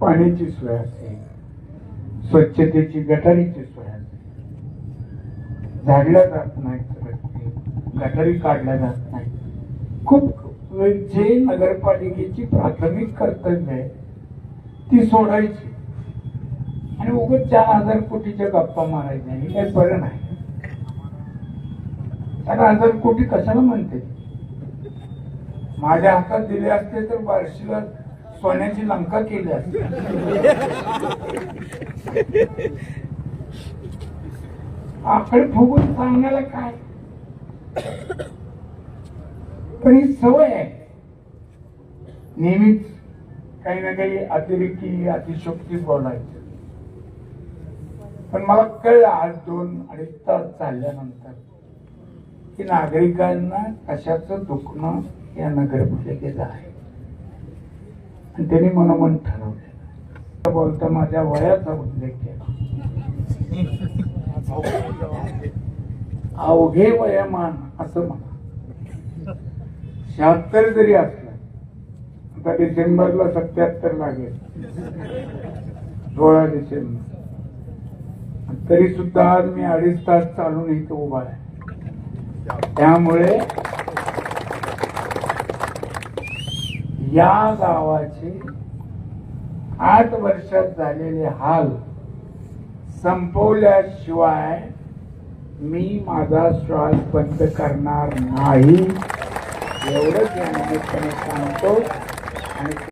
पाण्याची सोय असेल, स्वच्छतेची गटारीची सोय असेल, झाडल्या जात नाहीत रस्ते, गटारी काढल्या जात नाही. खूप जे नगरपालिकेची प्राथमिक कर्तव्य आहे ती सोडायची आणि उगाच 4,000 कोटीच्या गप्पा मारायच्या. हे काही बरं नाही. 4,000 कोटी कशाला म्हणते? माझ्या हातात दिले असते तर बार्शीला सोन्याची लंका केली असते. आकडे फुगून सांगण्याला काय, पण ही सवय आहे नेहमीच काही ना काही अतिरेकी अतिशोक्ती बोलायचं. पण मला कळलं आज 2-2.5 तास चालल्यानंतर की नागरिकांना कशाचं दुखणं या नगरपालिकेचं आहे आणि त्यांनी मनोमन ठरवलं. बोलता माझ्या वयाचा उल्लेख केला. अवघे वयमान असं म्हणा. 76 जरी असलं, आता डिसेंबरला 77 लागेल, 16 डिसेंबर, तरी सुद्धा आज मी 2.5 तास चालून इथं उभा आहे. त्यामुळे या गावाचे 8 वर्षात झालेले हाल संपवल्याशिवाय मी माझा श्वास बंद करणार नाही, एवढंच या निमित्ताने सांगतो. आणि